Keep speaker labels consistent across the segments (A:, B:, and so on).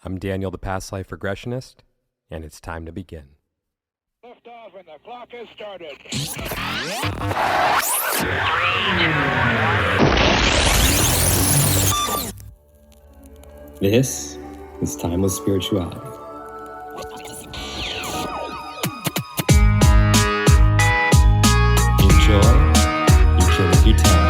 A: I'm Daniel, the Past Life Regressionist, and it's time to begin.
B: Lift off and the clock has started.
C: 3, 2, 1. This is Timeless Spirituality. Enjoy Eternity Time.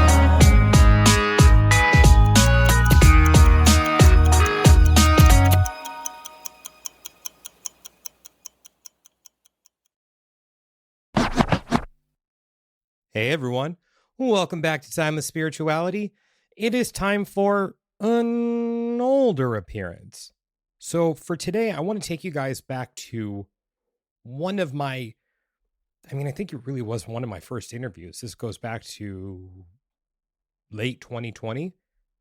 A: Hey everyone, welcome back to Timeless Spirituality. It is time for an older appearance. So for today, I want to take you guys back to one of my, I think it really was one of my first interviews. This goes back to late 2020.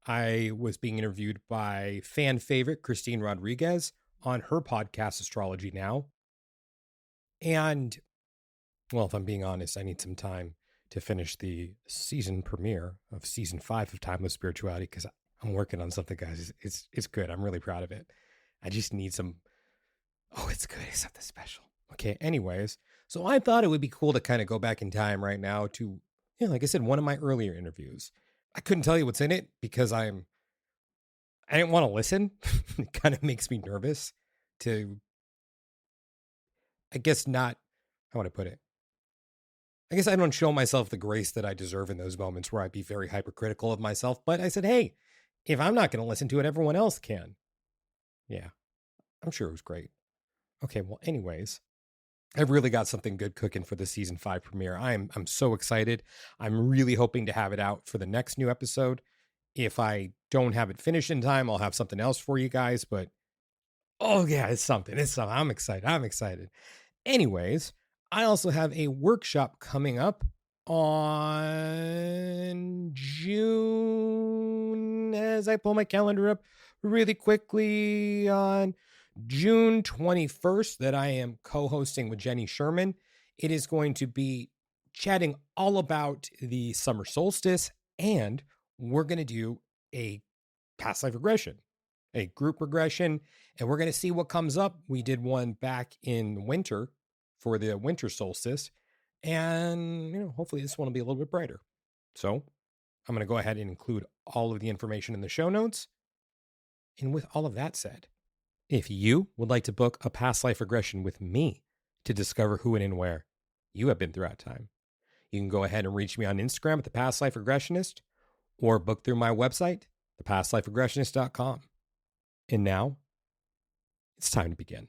A: I was being interviewed by fan favorite Christine Rodriguez on her podcast, Astrology Now. And, well, if I'm being honest, I need some time to finish the season premiere of season 5 of Timeless Spirituality because I'm working on something, guys. It's good. I'm really proud of it. I just need some, it's good. It's something special. Okay, anyways, so I thought it would be cool to kind of go back in time right now to, like I said, one of my earlier interviews. I couldn't tell you what's in it because I didn't want to listen. It kind of makes me nervous to, I guess not, how would I put it? I guess I don't show myself the grace that I deserve in those moments where I'd be very hypercritical of myself. But I said, hey, if I'm not going to listen to it, everyone else can. Yeah, I'm sure it was great. Okay, well, anyways, I've really got something good cooking for the season 5 premiere. I'm so excited. I'm really hoping to have it out for the next new episode. If I don't have it finished in time, I'll have something else for you guys. But, it's something. I'm excited. Anyways, I also have a workshop coming up on June, as I pull my calendar up really quickly, on June 21st that I am co-hosting with Jenny Sherman. It is going to be chatting all about the Summer Solstice, and we're going to do a past life regression, a group regression, and we're going to see what comes up. We did one back in winter for the winter solstice, and hopefully this one will be a little bit brighter. So I'm going to go ahead and include all of the information in the show notes. And with all of that said, if you would like to book a past life regression with me to discover who and where you have been throughout time, you can go ahead and reach me on Instagram at the Past Life Regressionist, or book through my website, thepastliferegressionist.com. And now it's time to begin.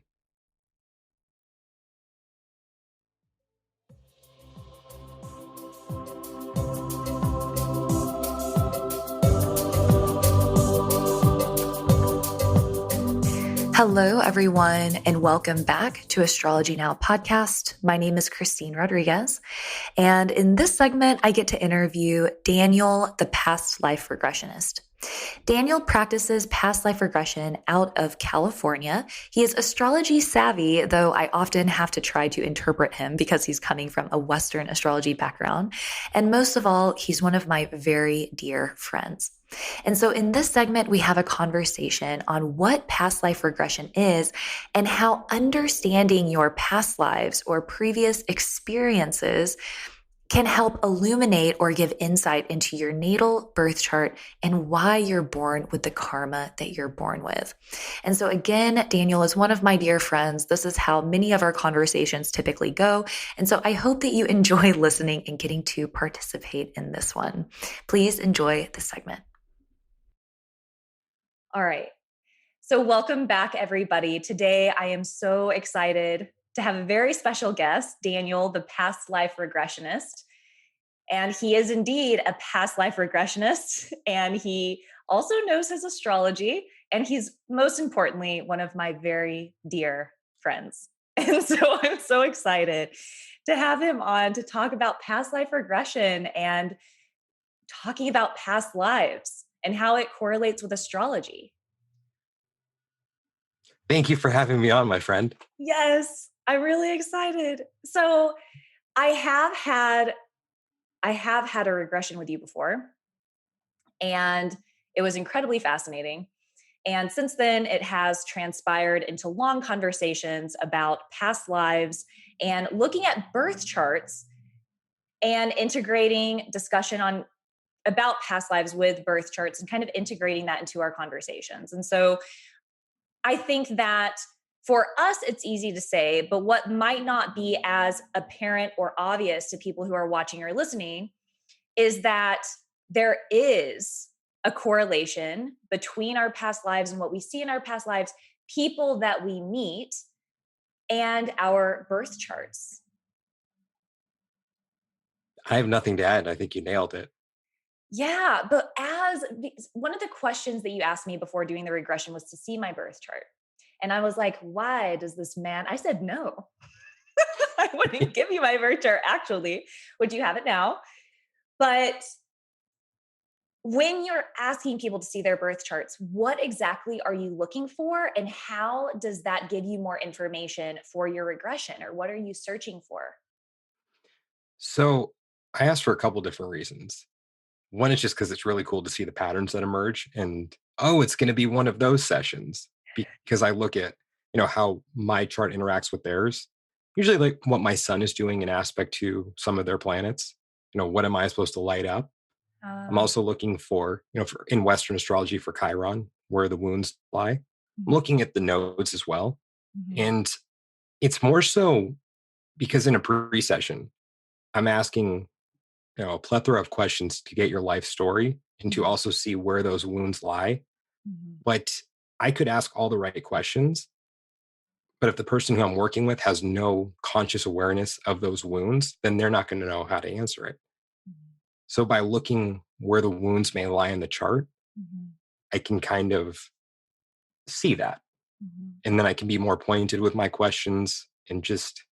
D: Hello, everyone, and welcome back to Astrology Now podcast. My name is Christine Rodriguez, and in this segment, I get to interview Daniel, the Past Life Regressionist. Daniel practices past life regression out of California. He is astrology savvy, though I often have to try to interpret him because he's coming from a Western astrology background. And most of all, he's one of my very dear friends. And so in this segment, we have a conversation on what past life regression is and how understanding your past lives or previous experiences can help illuminate or give insight into your natal birth chart and why you're born with the karma that you're born with. And so again, Daniel is one of my dear friends. This is how many of our conversations typically go. And so I hope that you enjoy listening and getting to participate in this one. Please enjoy this segment. All right. So welcome back, everybody. Today, I am so excited to have a very special guest, Daniel, the Past Life Regressionist. And he is indeed a past life regressionist, and he also knows his astrology, and he's most importantly, one of my very dear friends. And so I'm so excited to have him on to talk about past life regression and talking about past lives and how it correlates with astrology.
A: Thank you for having me on, my friend.
D: Yes, I'm really excited. So I have had a regression with you before, and it was incredibly fascinating. And since then, it has transpired into long conversations about past lives and looking at birth charts and integrating discussion on about past lives with birth charts and kind of integrating that into our conversations. And so I think that for us, it's easy to say, but what might not be as apparent or obvious to people who are watching or listening is that there is a correlation between our past lives and what we see in our past lives, people that we meet, and our birth charts.
A: I have nothing to add. I think you nailed it.
D: Yeah, but as one of the questions that you asked me before doing the regression was to see my birth chart. And I was like, why does this man? I said, no, I wouldn't give you my birth chart actually. Would you have it now? But when you're asking people to see their birth charts, what exactly are you looking for? And how does that give you more information for your regression? Or what are you searching for?
A: So I asked for a couple different reasons. One is just because it's really cool to see the patterns that emerge. And oh, it's going to be one of those sessions because I look at, how my chart interacts with theirs. Usually like what my sun is doing in aspect to some of their planets. What am I supposed to light up? I'm also looking for, in Western astrology for Chiron, where the wounds lie. I'm looking at the nodes as well.
D: Mhm.
A: And it's more so because in a pre-session, I'm asking, a plethora of questions to get your life story and to
D: Mhm.
A: also see where those wounds lie.
D: Mhm.
A: But I could ask all the right questions. But if the person who I'm working with has no conscious awareness of those wounds, then they're not going to know how to answer it.
D: Mhm.
A: So by looking where the wounds may lie in the chart,
D: Mhm.
A: I can kind of see that.
D: Mhm.
A: And then I can be more pointed with my questions and just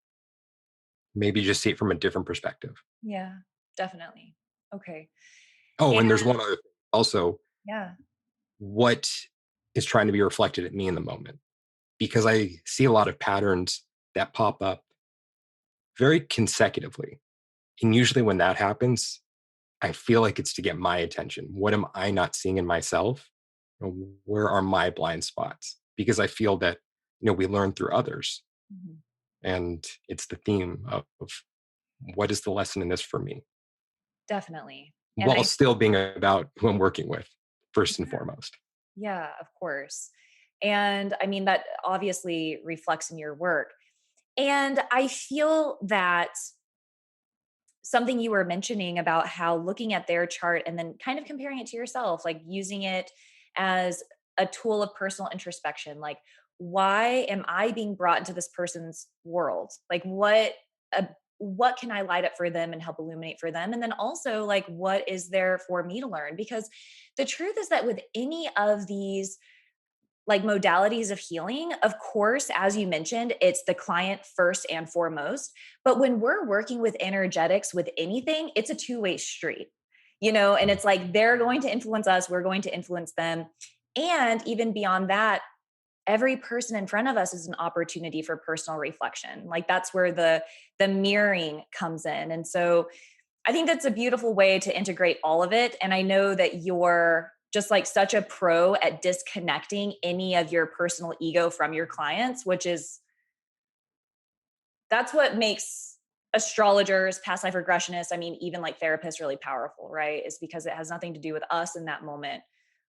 A: maybe just see it from a different perspective.
D: Yeah, definitely. Okay.
A: Oh,
D: And
A: and there's one other thing. Also,
D: yeah.
A: what is trying to be reflected at me in the moment? Because I see a lot of patterns that pop up very consecutively. And usually when that happens, I feel like it's to get my attention. What am I not seeing in myself? Where are my blind spots? Because I feel that, we learn through others.
D: Mhm.
A: And it's the theme of what is the lesson in this for me,
D: Definitely. And
A: while still being about who I'm working with, first and foremost.
D: yeah, of course. And I mean, that obviously reflects in your work. And I feel that something you were mentioning about how looking at their chart and then kind of comparing it to yourself, like using it as a tool of personal introspection, like, why am I being brought into this person's world? Like, uh, what can I light up for them and help illuminate for them? And then also, like, what is there for me to learn? Because the truth is that with any of these like modalities of healing, of course, as you mentioned, it's the client first and foremost. But when we're working with energetics with anything, it's a two-way street, and it's like they're going to influence us, we're going to influence them. And even beyond that, every person in front of us is an opportunity for personal reflection. Like that's where the mirroring comes in. And so I think that's a beautiful way to integrate all of it. And I know that you're just like such a pro at disconnecting any of your personal ego from your clients, which is that's what makes astrologers, past life regressionists, I mean, even like therapists really powerful, right? Is because it has nothing to do with us in that moment.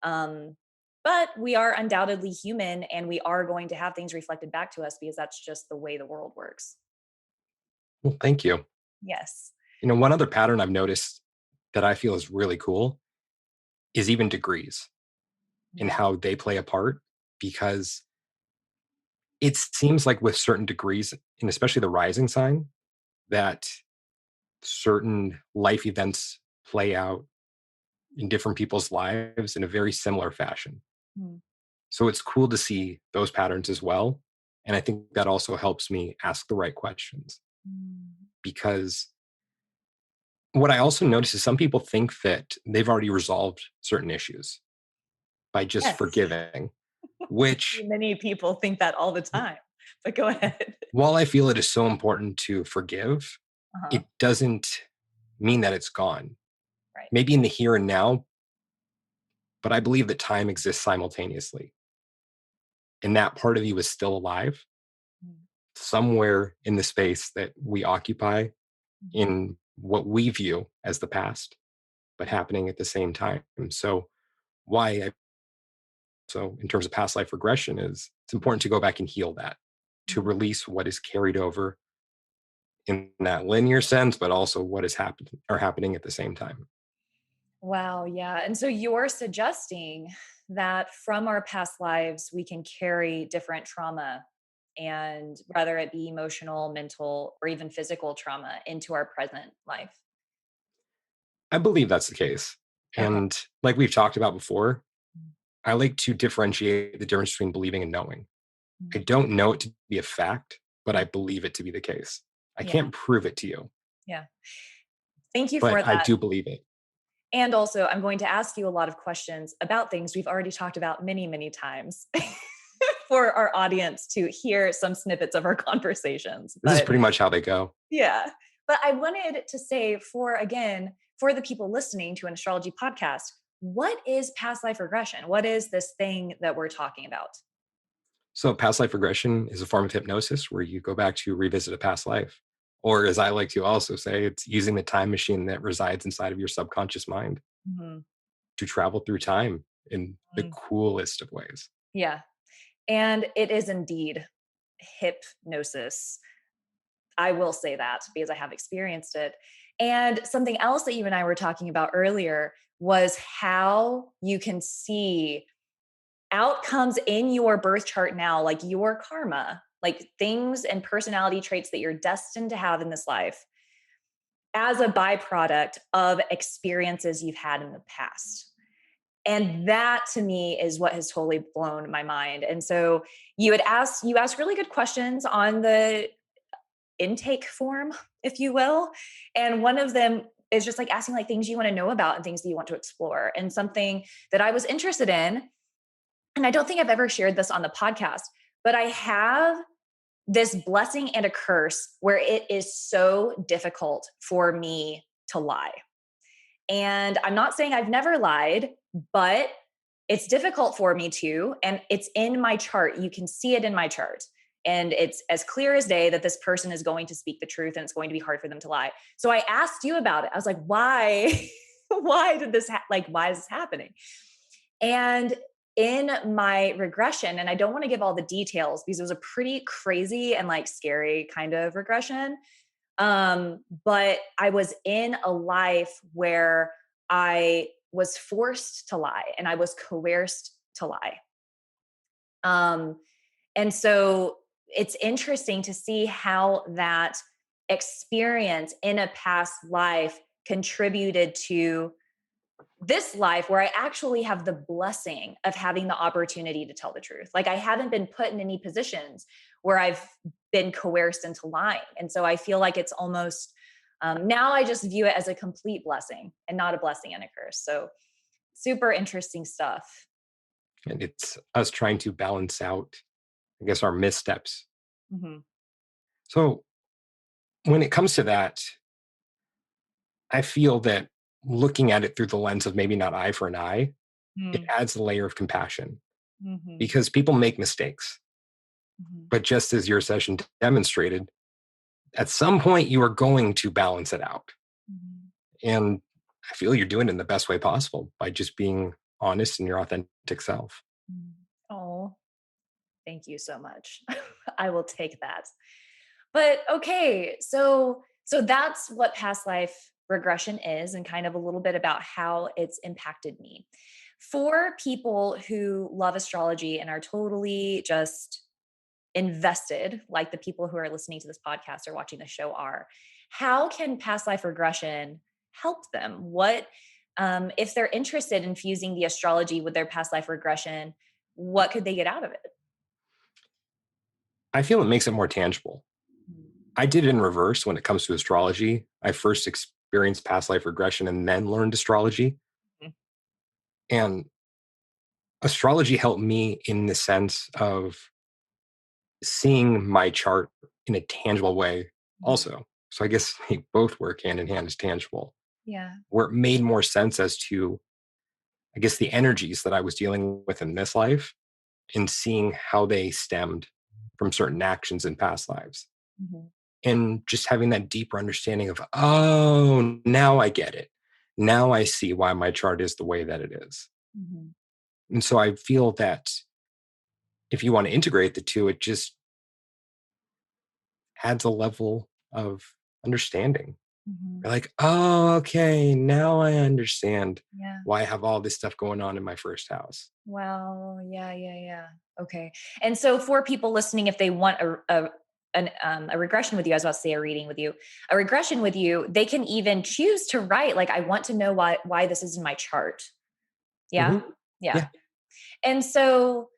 D: Um, but we are undoubtedly human and we are going to have things reflected back to us because that's just the way the world works.
A: Well, thank you.
D: Yes.
A: One other pattern I've noticed that I feel is really cool is even degrees and
D: Yeah.
A: how they play a part, because it seems like with certain degrees, and especially the rising sign, that certain life events play out in different people's lives in a very similar fashion.
D: Mm.
A: So it's cool to see those patterns as well. And I think that also helps me ask the right questions,
D: Mm.
A: because what I also notice is some people think that they've already resolved certain issues by just
D: Yes.
A: forgiving, which,
D: Many people think that all the time, but go ahead.
A: while I feel it is so important to forgive,
D: Uh-huh.
A: it doesn't mean that it's gone.
D: Right.
A: Maybe in the here and now, but I believe that time exists simultaneously.
E: and that part of you is still alive somewhere in the space that we occupy in what we view as the past, but happening at the same time. So in terms of past life regression, is it's important to go back and heal that, to release what is carried over in that linear sense, but also what is happening at the same time.
D: Wow. Yeah. And so you're suggesting that from our past lives, we can carry different trauma, and whether it be emotional, mental, or even physical trauma into our present life.
E: I believe that's the case.
D: Okay.
E: And like we've talked about before, I like to differentiate the difference between believing and knowing. I don't know it to be a fact, but I believe it to be the case. I can't prove it to you.
D: Yeah. Thank you
E: but
D: for that.
E: I do believe it.
D: And also, I'm going to ask you a lot of questions about things we've already talked about many, many times for our audience to hear some snippets of our conversations.
E: This is pretty much how they go.
D: Yeah. But I wanted to say for the people listening to an astrology podcast, what is past life regression? What is this thing that we're talking about?
E: So past life regression is a form of hypnosis where you go back to revisit a past life. Or as I like to also say, it's using the time machine that resides inside of your subconscious mind to travel through time in the coolest of ways.
D: Yeah. And it is indeed hypnosis. I will say that because I have experienced it. And something else that you and I were talking about earlier was how you can see outcomes in your birth chart now, like your karma, like things and personality traits that you're destined to have in this life as a byproduct of experiences you've had in the past. And that to me is what has totally blown my mind. And so you asked really good questions on the intake form, if you will. And one of them is just like asking like things you want to know about and things that you want to explore. And something that I was interested in, and I don't think I've ever shared this on the podcast, but I have this blessing and a curse where it is so difficult for me to lie. And I'm not saying I've never lied, but it's difficult for me to, and it's in my chart. You can see it in my chart. And it's as clear as day that this person is going to speak the truth and it's going to be hard for them to lie. So I asked you about it. I was like, why? Why is this happening? And in my regression, and I don't want to give all the details because it was a pretty crazy and like scary kind of regression. But I was in a life where I was forced to lie and I was coerced to lie. And so it's interesting to see how that experience in a past life contributed to this life where I actually have the blessing of having the opportunity to tell the truth. Like I haven't been put in any positions where I've been coerced into lying. And so I feel like it's almost, now I just view it as a complete blessing and not a blessing and a curse. So super interesting stuff.
E: And it's us trying to balance out, I guess, our missteps. So when it comes to that, I feel that looking at it through the lens of maybe not eye for an eye, it adds a layer of compassion because people make mistakes. But just as your session demonstrated, at some point you are going to balance it out. And I feel you're doing it in the best way possible by just being honest in your authentic self.
D: Oh, thank you so much. I will take that. But okay, so that's what past life regression is and kind of a little bit about how it's impacted me. For people who love astrology and are totally just invested, like the people who are listening to this podcast or watching the show are, how can past life regression help them? What, if they're interested in fusing the astrology with their past life regression, what could they get out of it?
E: I feel it makes it more tangible. I did it in reverse when it comes to astrology. I first experienced past life regression and then learned astrology. And astrology helped me in the sense of seeing my chart in a tangible way also. So I guess they both work hand in hand as tangible.
D: Yeah.
E: Where it made more sense as to, I guess, the energies that I was dealing with in this life and seeing how they stemmed from certain actions in past lives.
D: Mm-hmm.
E: And just having that deeper understanding of, oh, now I get it. Now I see why my chart is the way that it is.
D: Mm-hmm.
E: And so I feel that if you want to integrate the two, it just adds a level of understanding.
D: Mm-hmm.
E: You're like, oh, okay, now I understand
D: Yeah.
E: why I have all this stuff going on in my first house.
D: Wow. Yeah. Okay. And so for people listening, if they want a regression with you, I was about to say a reading with you, a regression with you, they can even choose to write, like, I want to know why this is in my chart. Yeah.
E: Mhm.
D: Yeah.
E: Yeah.
D: And so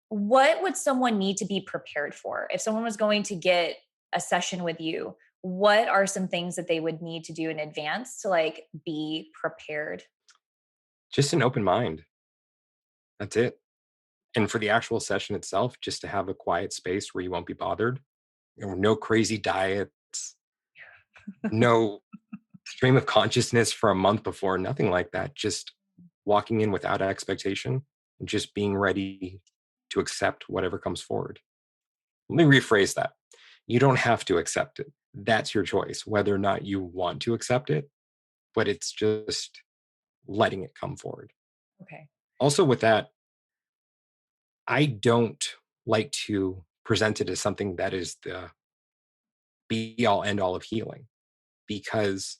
D: what would someone need to be prepared for? If someone was going to get a session with you, what are some things that they would need to do in advance to like be prepared?
E: Just an open mind. That's it. And for the actual session itself, just to have a quiet space where you won't be bothered. No crazy diets, no stream of consciousness for a month before, nothing like that. Just walking in without expectation and just being ready to accept whatever comes forward. Let me rephrase that. You don't have to accept it. That's your choice, whether or not you want to accept it, but it's just letting it come forward.
D: Okay.
E: Also, with that, I don't like to present it as something that is the be all end all of healing, because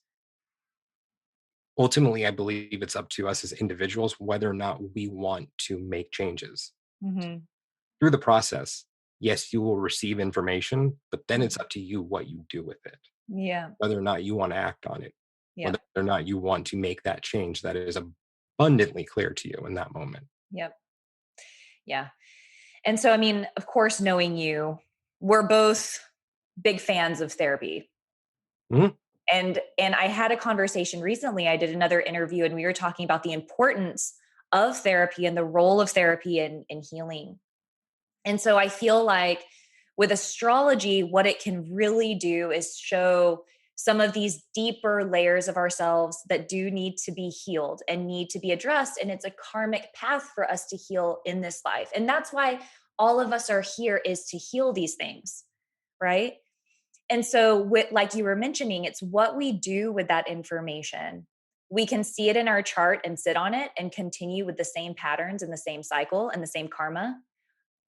E: ultimately I believe it's up to us as individuals whether or not we want to make changes.
D: Mm-hmm.
E: Through the process, yes, you will receive information, but then it's up to you what you do with it,
D: Yeah.
E: whether or not you want to act on it,
D: Yeah.
E: whether or not you want to make that change that is abundantly clear to you in that moment.
D: Yep. Yeah. And so, I mean, of course, knowing you, we're both big fans of therapy.
E: Mhm.
D: And I had a conversation recently. I did another interview and we were talking about the importance of therapy and the role of therapy in healing. And so I feel like with astrology, what it can really do is show some of these deeper layers of ourselves that do need to be healed and need to be addressed. And it's a karmic path for us to heal in this life. And that's why all of us are here, is to heal these things, right? And so, with, like you were mentioning, it's what we do with that information. We can see it in our chart and sit on it and continue with the same patterns and the same cycle and the same karma,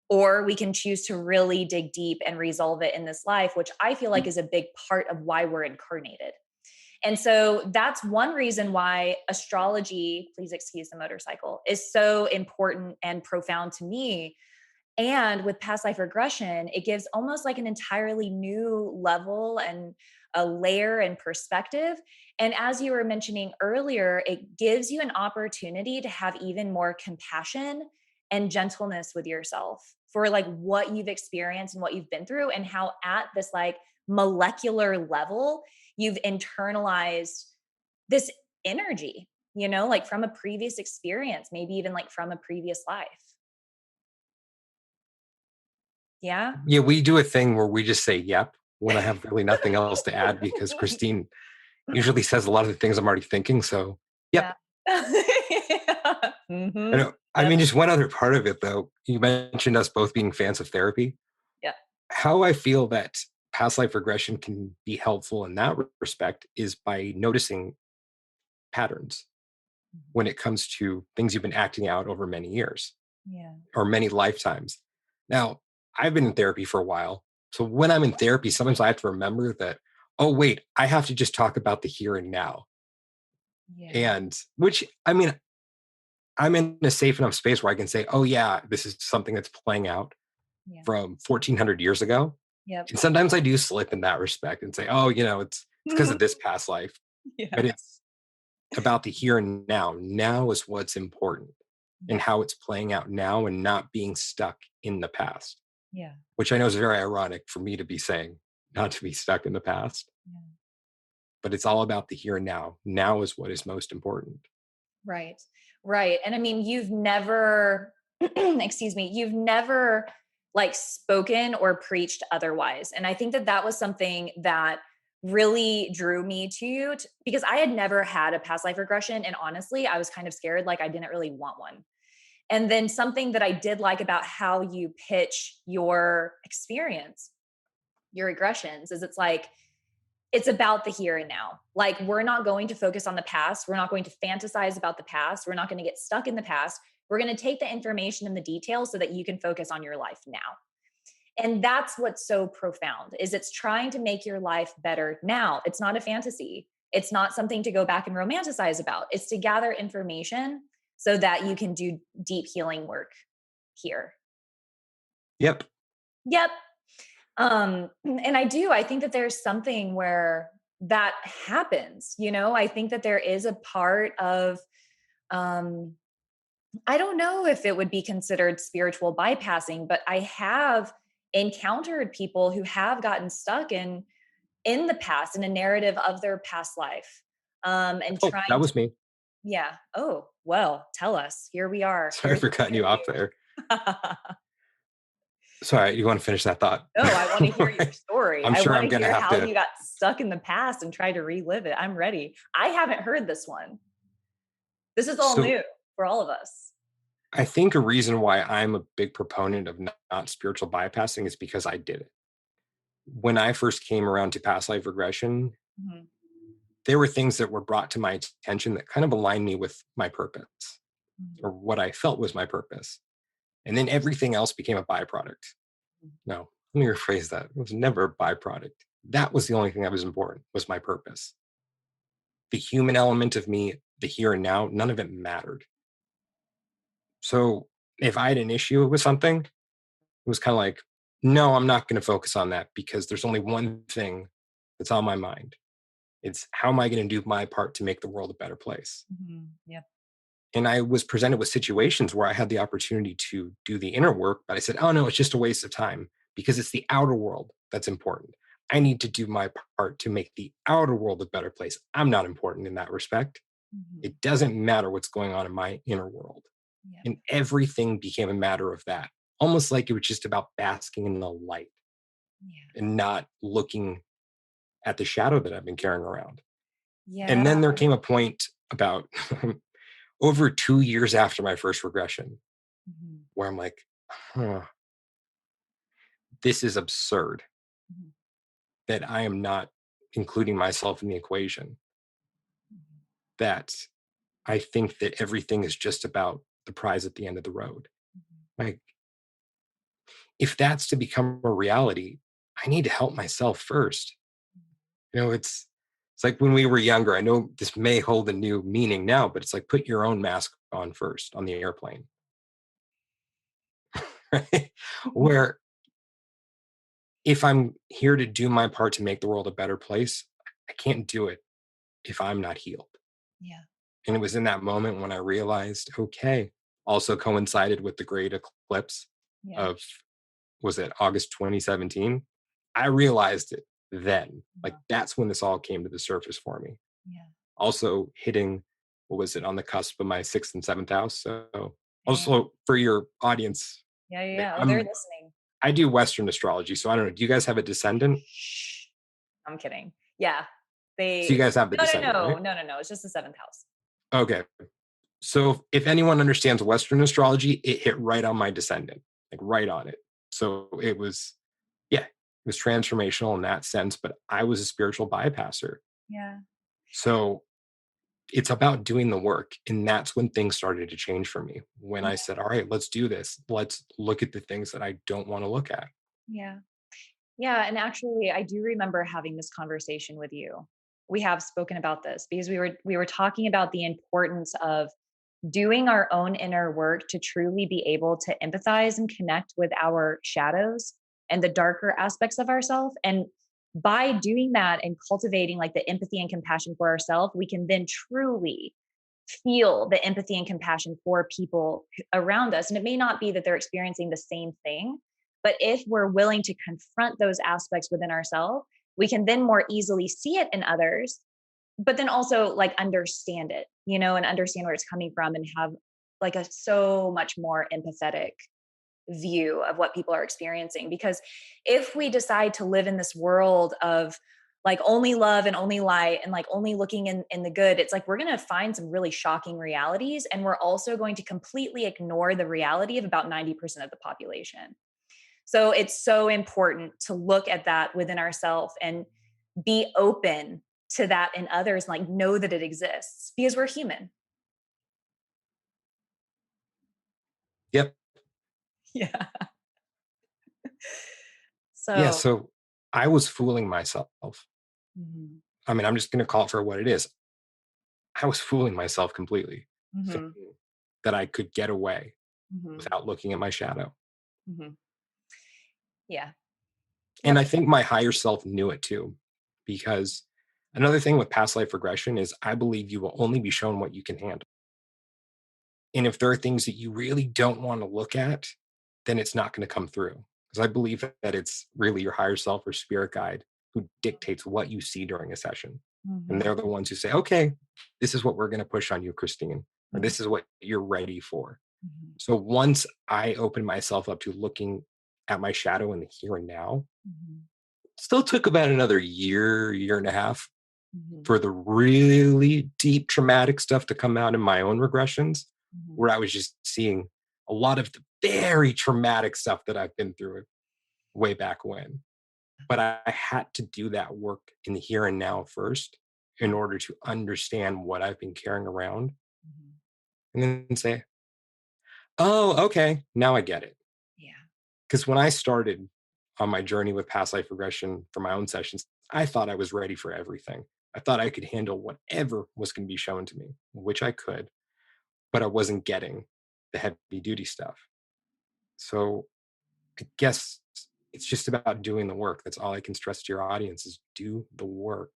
D: or we can choose to really dig deep and resolve it in this life, which I feel like is a big part of why we're incarnated. And so that's one reason why astrology, please excuse the motorcycle, is so important and profound to me. And with past life regression, it gives almost like an entirely new level and a layer and perspective. And as you were mentioning earlier, it gives you an opportunity to have even more compassion and gentleness with yourself for like what you've experienced and what you've been through, and how at this like molecular level, you've internalized this energy, like from a previous experience, maybe even like from a previous life. Yeah.
E: Yeah, we do a thing where we just say yep when I have really nothing else to add, because Christine usually says a lot of the things I'm already thinking. So,
D: Yeah.
E: yep.
D: Yeah.
E: I
D: Mhm.
E: know. I
D: Yep.
E: mean, just one other part of it, though. You mentioned us both being fans of therapy.
D: Yeah.
E: How I feel that past life regression can be helpful in that respect is by noticing patterns when it comes to things you've been acting out over many years
D: Yeah.
E: or many lifetimes. Now, I've been in therapy for a while. So when I'm in therapy, sometimes I have to remember that, oh, wait, I have to just talk about the here and now.
D: Yeah.
E: And which, I mean, I'm in a safe enough space where I can say, oh, yeah, this is something that's playing out
D: Yeah.
E: from 1400 years ago.
D: Yep.
E: And sometimes I do slip in that respect and say, oh, it's because of this past life.
D: Yeah.
E: But it's about the here and now. Now is what's important, and how it's playing out now, and not being stuck in the past,
D: Yeah.
E: which I know is very ironic for me to be saying, not to be stuck in the past.
D: Yeah.
E: But it's all about the here and now. Now is what is most important.
D: Right. Right. And I mean, you've never, excuse me, you've never like spoken or preached otherwise. And I think that that was something that really drew me to you because I had never had a past life regression. And honestly, I was kind of scared, like I didn't really want one. And then something that I did like about how you pitch your experience, your regressions, is it's like, it's about the here and now. Like, we're not going to focus on the past. We're not going to fantasize about the past. We're not going to get stuck in the past. We're going to take the information and the details so that you can focus on your life now. And that's what's so profound, is it's trying to make your life better now. It's not a fantasy. It's not something to go back and romanticize about. It's to gather information so that you can do deep healing work here.
E: Yep.
D: Yep. And I think that there's something where that happens, I think that there is a part of, I don't know if it would be considered spiritual bypassing, but I have encountered people who have gotten stuck in the past, in a narrative of their past life. And
E: Oh, that was me.
D: yeah. Oh, well, tell us. Here we are.
E: Sorry for cutting you off there. Sorry, you want to finish that thought?
D: No, I want to hear your story.
E: I'm sure I'm going to have
D: how
E: to.
D: you got stuck in the past and try to relive it. I'm ready. I haven't heard this one. This is all new for all of us.
E: I think a reason why I'm a big proponent of not spiritual bypassing is because I did it. When I first came around to past life regression, there were things that were brought to my attention that kind of aligned me with my purpose, or what I felt was my purpose. And then everything else became a byproduct. No, let me rephrase that. It was never a byproduct. That was the only thing that was important, was my purpose. The human element of me, the here and now, none of it mattered. So if I had an issue with something, it was kind of like, no, I'm not going to focus on that, because there's only one thing that's on my mind. It's, how am I going to do my part to make the world a better place?
D: Yep.
E: And I was presented with situations where I had the opportunity to do the inner work, but I said, oh no, it's just a waste of time, because it's the outer world that's important. I need to do my part to make the outer world a better place. I'm not important in that respect. It doesn't matter what's going on in my inner world. Yep. And everything became a matter of that, almost like it was just about basking in the light and not looking at the shadow that I've been carrying around. Yeah. And then there came a point about over 2 years after my first regression, where I'm like, this is absurd that I am not including myself in the equation. That I think that everything is just about the prize at the end of the road. Like, if that's to become a reality, I need to help myself first. It's like when we were younger. I know this may hold a new meaning now, but it's like, put your own mask on first on the airplane. Right? Where if I'm here to do my part to make the world a better place, I can't do it if I'm not healed. Yeah. And it was in that moment when I realized, okay, also coincided with the great eclipse of, was it August 2017? I realized it then. Like, that's when this all came to the surface for me. Yeah. Also hitting, what was it, on the cusp of my 6th and 7th house. So also for your audience.
D: Yeah. Oh, they're listening.
E: I do Western astrology. So I don't know. Do you guys have a descendant?
D: Shh. I'm kidding. Yeah.
E: So you guys have the descendant, right?
D: No. It's just the 7th house.
E: Okay. So if anyone understands Western astrology, it hit right on my descendant, like right on it. So it was transformational in that sense, but I was a spiritual bypasser. Yeah. So it's about doing the work. And that's when things started to change for me. When I said, all right, let's do this. Let's look at the things that I don't want to look at.
D: Yeah. Yeah. And actually, I do remember having this conversation with you. We have spoken about this because we were talking about the importance of doing our own inner work to truly be able to empathize and connect with our shadows and the darker aspects of ourselves. And by doing that and cultivating like the empathy and compassion for ourselves, we can then truly feel the empathy and compassion for people around us. And it may not be that they're experiencing the same thing, but if we're willing to confront those aspects within ourselves, we can then more easily see it in others, but then also like understand it, and understand where it's coming from and have like a so much more empathetic view of what people are experiencing. Because if we decide to live in this world of like only love and only light and like only looking in the good, it's like we're going to find some really shocking realities, and we're also going to completely ignore the reality of about 90% of the population. So it's so important to look at that within ourselves and be open to that in others, like know that it exists because we're human.
E: Yep.
D: Yeah.
E: Yeah.
D: So,
E: So I was fooling myself.
D: mhm,
E: I mean, I'm just going to call it for what it is. I was fooling myself completely,
D: mhm,
E: thinking that I could get away
D: mhm,
E: without looking at my shadow.
D: mhm. Yeah.
E: And
D: Yep.
E: I think my higher self knew it too, because another thing with past life regression is I believe you will only be shown what you can handle. And if there are things that you really don't want to look at, then it's not going to come through. Because I believe that it's really your higher self or spirit guide who dictates what you see during a session. And
D: Mhm,
E: they're the ones who say, okay, this is what we're going to push on you, Christine, or
D: mhm,
E: this is what you're ready for.
D: mhm,
E: So once I opened myself up to looking at my shadow in the here and now,
D: mhm,
E: still took about another year and a half
D: mhm,
E: for the really deep traumatic stuff to come out in my own regressions,
D: mhm.
E: where I was just seeing a lot of the very traumatic stuff that I've been through way back when. But I had to do that work in the here and now first in order to understand what I've been carrying around
D: Mhm.
E: and then say, oh, okay, now I get it.
D: Yeah.
E: Because when I started on my journey with past life regression for my own sessions, I thought I was ready for everything. I thought I could handle whatever was going to be shown to me, which I could, but I wasn't getting the heavy duty stuff. So I guess it's just about doing the work. That's all I can stress to your audience is do the work.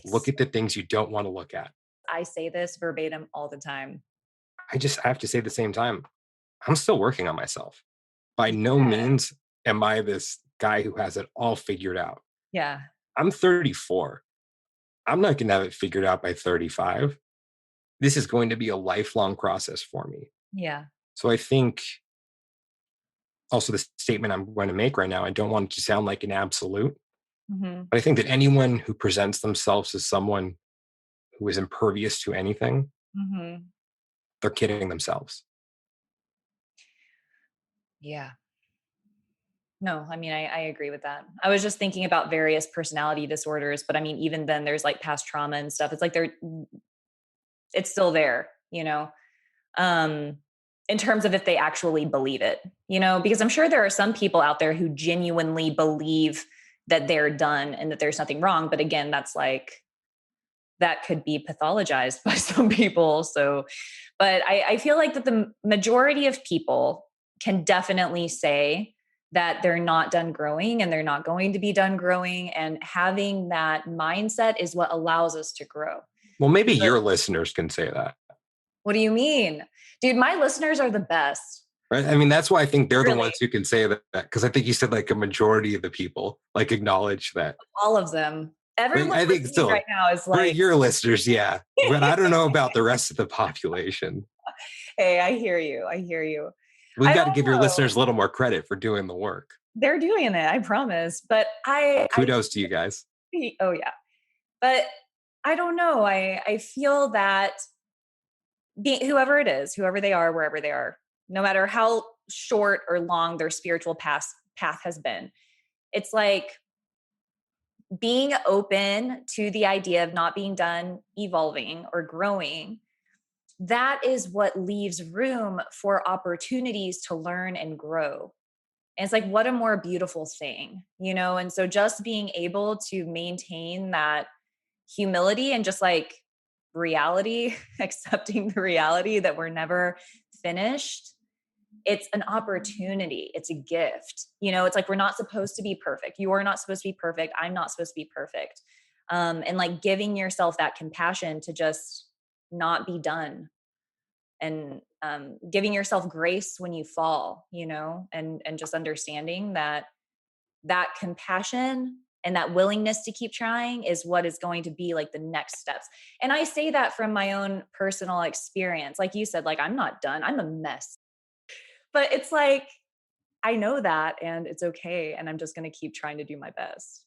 E: Look
D: It's
E: at the things you don't want to look at.
D: I say this verbatim all the time.
E: I have to say at the same time, I'm still working on myself. By no
D: Yeah.
E: means am I this guy who has it all figured out.
D: Yeah.
E: I'm 34. I'm not going to have it figured out by 35. This is going to be a lifelong process for me.
D: Yeah.
E: So I think also the statement I'm going to make right now, I don't want it to sound like an absolute,
D: Mhm.
E: but I think that anyone who presents themselves as someone who is impervious to anything,
D: Mhm.
E: they're kidding themselves.
D: Yeah. No, I mean, I agree with that. I was just thinking about various personality disorders, but I mean, even then there's like past trauma and stuff. It's like it's still there, um, in terms of if they actually believe it, because I'm sure there are some people out there who genuinely believe that they're done and that there's nothing wrong. But again, that's like, that could be pathologized by some people. So, but I feel like that the majority of people can definitely say that they're not done growing and they're not going to be done growing. And having that mindset is what allows us to grow.
E: Well, maybe your listeners can say that.
D: What do you mean? Dude, my listeners are the best.
E: Right. I mean, that's why I think they're the
D: Really,
E: ones who can say that because I think you said like a majority of the people like acknowledge that.
D: all of them.
E: Right.
D: Everyone
E: I think
D: listening right
E: still
D: now is
E: for
D: like,
E: your listeners, yeah. But I don't know about the rest of the population.
D: hey, I hear you. I hear you.
E: We've
D: I
E: got to
D: don't
E: give your
D: know.
E: listeners a little more credit for doing the work.
D: They're doing it, I promise. But I
E: Kudos to you guys.
D: oh yeah. But I don't know. I feel that whoever it is, whoever they are, wherever they are, no matter how short or long their spiritual path has been, it's like being open to the idea of not being done evolving or growing. That is what leaves room for opportunities to learn and grow. And it's like, what a more beautiful thing. And so just being able to maintain that humility and just like reality, accepting the reality that we're never finished. It's an opportunity. It's a gift. It's like we're not supposed to be perfect. You are not supposed to be perfect. I'm not supposed to be perfect. And like giving yourself that compassion to just not be done, and giving yourself grace when you fall, and just understanding that compassion and that willingness to keep trying is what is going to be like the next steps. And I say that from my own personal experience. Like you said, like, I'm not done. I'm a mess. But it's like, I know that and it's okay. And I'm just going to keep trying to do my best.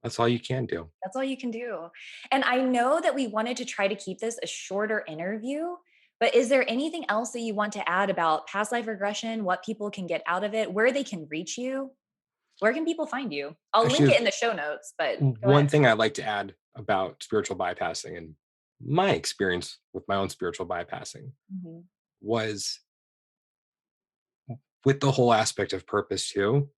E: That's all you can do.
D: That's all you can do. And I know that we wanted to try to keep this a shorter interview, but is there anything else that you want to add about past life regression, what people can get out of it, where they can reach you? Where can people find you? I'll link
E: Actually,
D: it in the show notes, but go
E: one
D: ahead.
E: thing I'd like to add about spiritual bypassing and my experience with my own spiritual bypassing
D: Mhm.
E: was with the whole aspect of purpose too.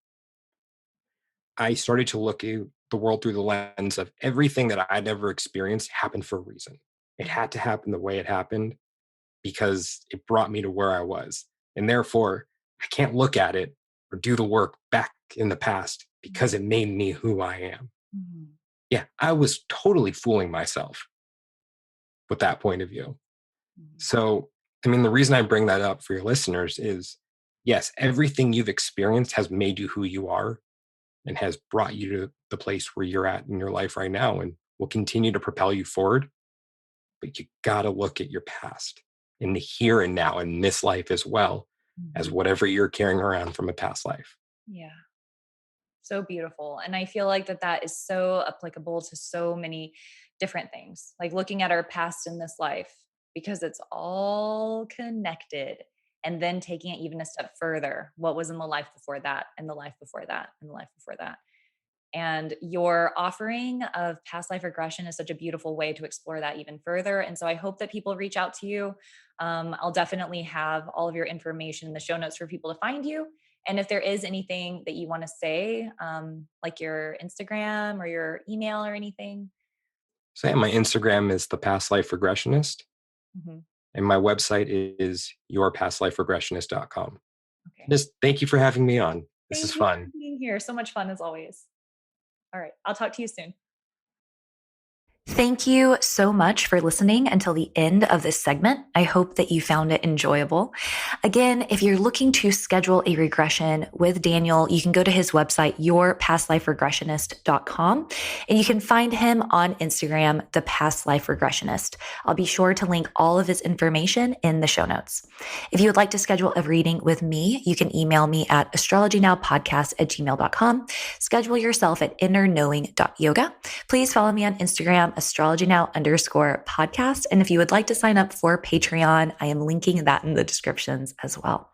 E: I started to look at the world through the lens of everything that I'd ever experienced happened for a reason. It had to happen the way it happened because it brought me to where I was. And therefore, I can't look at it or do the work back in the past because it made me who I am.
D: Mhm.
E: Yeah, I was totally fooling myself with that point of view.
D: Mhm.
E: So, I mean, the reason I bring that up for your listeners is yes, everything you've experienced has made you who you are and has brought you to the place where you're at in your life right now and will continue to propel you forward. But you got to look at your past in the here and now in this life as well as
D: Mhm.
E: whatever you're carrying around from a past life.
D: Yeah. So beautiful. And I feel like that is so applicable to so many different things, like looking at our past in this life, because it's all connected. And then taking it even a step further. What was in the life before that, and the life before that, and the life before that. And your offering of past life regression is such a beautiful way to explore that even further. And so I hope that people reach out to you. I'll definitely have all of your information in the show notes for people to find you. And if there is anything that you want to say, like your Instagram or your email or anything.
E: So, yeah, my Instagram is the Past Life Regressionist,
D: Mhm.
E: and my website is yourpastliferegressionist.com.
D: Okay.
E: Just thank you for having me on. This is
D: Thank you for
E: fun.
D: being here. So much fun as always. All right. I'll talk to you soon. Thank you so much for listening until the end of this segment. I hope that you found it enjoyable. Again, if you're looking to schedule a regression with Daniel, you can go to his website, yourpastliferegressionist.com, and you can find him on Instagram, the Past Life Regressionist. I'll be sure to link all of his information in the show notes. If you would like to schedule a reading with me, you can email me at astrologynowpodcast@gmail.com. Schedule yourself at innerknowing.yoga. Please follow me on Instagram, astrologynow_podcast. And if you would like to sign up for Patreon, I am linking that in the descriptions as well.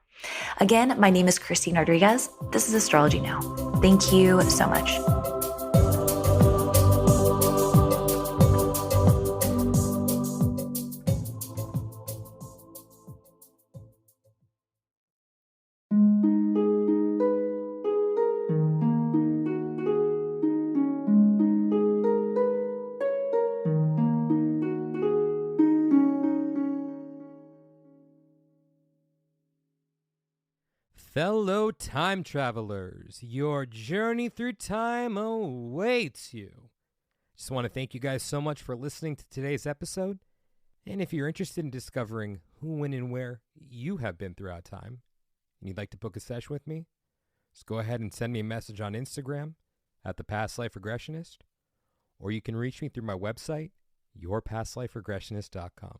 D: Again, my name is Christine Rodriguez. This is Astrology Now. Thank you so much.
A: Fellow time travelers, your journey through time awaits you. Just want to thank you guys so much for listening to today's episode. And if you're interested in discovering who, when, and where you have been throughout time, and you'd like to book a session with me, just go ahead and send me a message on Instagram at the Past Life Regressionist, or you can reach me through my website, yourpastliferegressionist.com.